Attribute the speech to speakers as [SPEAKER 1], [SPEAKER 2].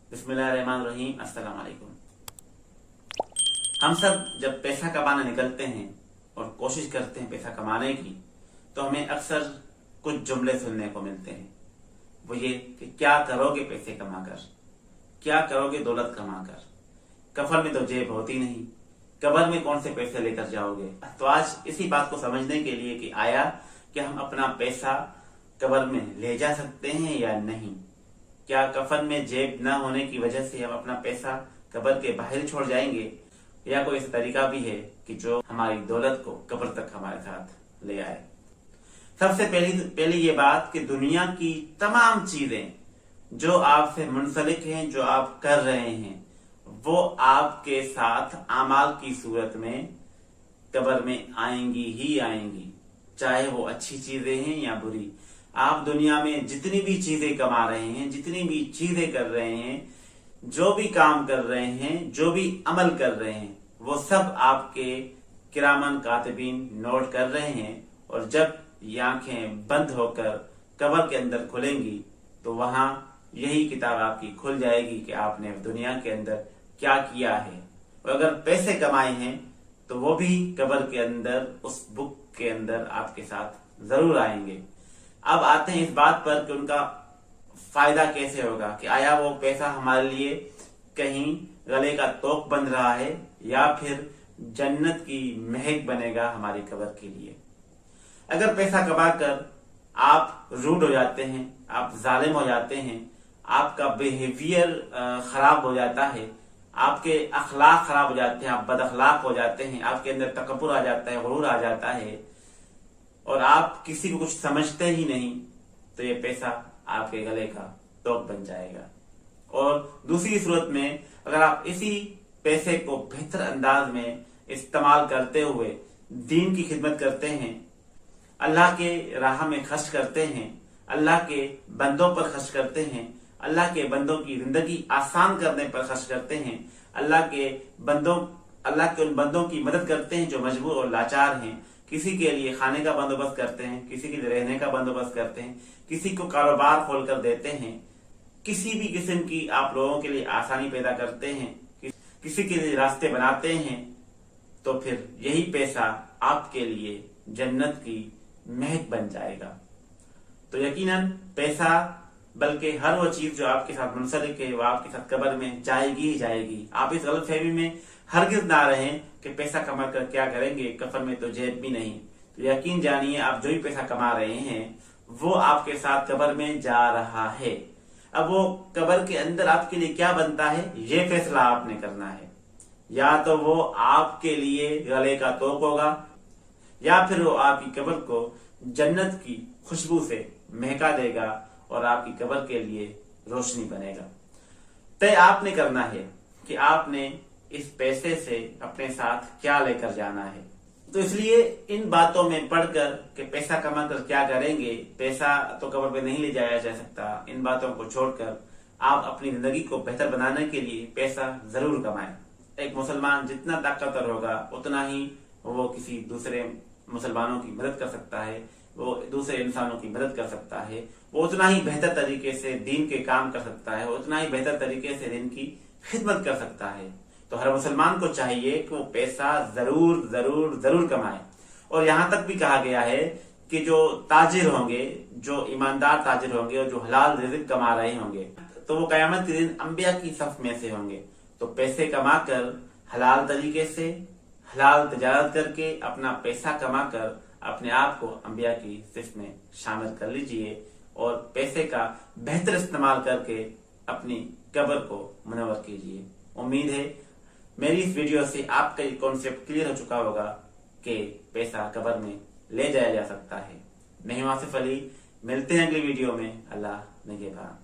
[SPEAKER 1] बिस्मिल्लाहिर्रहमानिर्रहीम। अस्सलाम वालेकुम। हम सब जब पैसा कमाने निकलते हैं और कोशिश करते हैं पैसा कमाने की, तो हमें अक्सर कुछ जुमले सुनने को मिलते हैं। वो ये कि क्या करोगे पैसे कमाकर, क्या करोगे दौलत कमाकर, कफन में तो जेब होती नहीं, कब्र में कौन से पैसे लेकर जाओगे। तो आज इसी बात को समझने के लिए कि आया कि हम अपना पैसा कब्र में ले जा सकते हैं या नहीं। क्या कफन में जेब न होने की वजह से हम अपना पैसा कब्र के बाहर छोड़ जाएंगे, या कोई ऐसा तरीका भी है कि जो हमारी दौलत को कब्र तक हमारे साथ ले आए। सबसे पहली ये बात कि दुनिया की तमाम चीजें जो आपसे मुंसलिक हैं, जो आप कर रहे हैं, वो आपके साथ आमाल की सूरत में कब्र में आएंगी ही आएंगी, चाहे वो अच्छी चीजें हैं या बुरी। आप दुनिया में जितनी भी चीजें कमा रहे हैं, जितनी भी चीजें कर रहे हैं, जो भी काम कर रहे हैं, जो भी अमल कर रहे हैं, वो सब आपके किरामन कातिबीन नोट कर रहे हैं। और जब ये आंखें बंद होकर कब्र के अंदर खुलेंगी तो वहां यही किताब आपकी खुल जाएगी कि आपने दुनिया के अंदर क्या किया है। और अगर पैसे कमाए हैं तो वो भी कब्र के अंदर उस बुक के अंदर आपके साथ जरूर आएंगे। अब आते हैं इस बात पर कि उनका फायदा कैसे होगा, कि आया वो पैसा हमारे लिए कहीं गले का तोक बन रहा है या फिर जन्नत की महक बनेगा हमारी कब्र के लिए। अगर पैसा कमाकर आप रूड हो जाते हैं, आप जालिम हो जाते हैं, आपका बिहेवियर खराब हो जाता है, आपके अखलाक खराब हो जाते हैं, आप बद अखलाक हो जाते हैं, आपके अंदर तकब्बुर आ जाता है, गुरूर आ जाता है और आप किसी को कुछ समझते ही नहीं, तो ये पैसा आपके गले का तोक बन जाएगा। और दूसरी सूरत में अगर आप इसी पैसे को बेहतर अंदाज में इस्तेमाल करते हुए दीन की खिदमत करते हैं, अल्लाह के राह में खर्च करते हैं, अल्लाह के बंदों पर खर्च करते हैं, अल्लाह के बंदों की जिंदगी आसान करने पर खर्च करते हैं, अल्लाह के उन बंदों की मदद करते हैं जो मजबूर और लाचार हैं, किसी के लिए खाने का बंदोबस्त करते हैं, किसी के लिए रहने का बंदोबस्त करते हैं, किसी को कारोबार खोलकर देते हैं, किसी भी किस्म की आप लोगों के लिए आसानी पैदा करते हैं, किसी के लिए रास्ते बनाते हैं, तो फिर यही पैसा आपके लिए जन्नत की महक बन जाएगा। तो यकीनन पैसा, बल्कि हर वो चीज जो आपके साथ मुंसलिक है, वो आपके साथ कब्र में जाएगी ही जाएगी। आप इस गलतफहमी में हरगिज ना रहें कि पैसा कमा कर क्या करेंगे, कफन में तो जेब भी नहीं। तो यकीन जानिए, आप जो भी पैसा कमा रहे हैं वो आपके साथ कब्र में जा रहा है। अब वो कब्र के अंदर आपके लिए क्या बनता है, ये फैसला आपने करना है। या तो वो आपके लिए गले का तोक होगा, या फिर वो आपकी कब्र को जन्नत की खुशबू से महका देगा और आपकी कब्र के लिए रोशनी बनेगा। तय आपने करना है कि आपने इस पैसे से अपने साथ क्या लेकर जाना है। तो इसलिए इन बातों में पढ़कर कि पैसा कमाकर क्या करेंगे, पैसा तो कब्र पे नहीं ले जाया जा सकता, इन बातों को छोड़कर आप अपनी जिंदगी को बेहतर बनाने के लिए पैसा जरूर कमाएं। एक मुसलमान जितना ताकतवर होगा उतना ही वो किसी दूसरे मुसलमानों की मदद कर सकता है, वो दूसरे इंसानों की मदद कर सकता है, वो उतना ही बेहतर तरीके से दीन के काम कर सकता है, उतना ही बेहतर तरीके से दीन की खिदमत कर सकता है। तो हर मुसलमान को चाहिए कि वो पैसा जरूर जरूर जरूर कमाए। और यहाँ तक भी कहा गया है कि जो ताजिर होंगे, जो ईमानदार ताजिर होंगे और जो हलाल रिज़्क कमा रहे होंगे, तो वो कयामत के दिन अंबिया की सफ में से होंगे। तो पैसे कमाकर हलाल तरीके से हलाल तिजारत करके अपना पैसा कमाकर अपने आप को अंबिया की सिफ में शामिल कर लीजिए और पैसे का बेहतर इस्तेमाल करके अपनी कब्र को मुनव्वर कीजिए। उम्मीद है मेरी इस वीडियो से आपका ये कॉन्सेप्ट क्लियर हो चुका होगा कि पैसा कब्र में ले जाया जा सकता है। मैं हूं आसिफ अली, मिलते हैं अगली वीडियो में। अल्लाह निगहबान।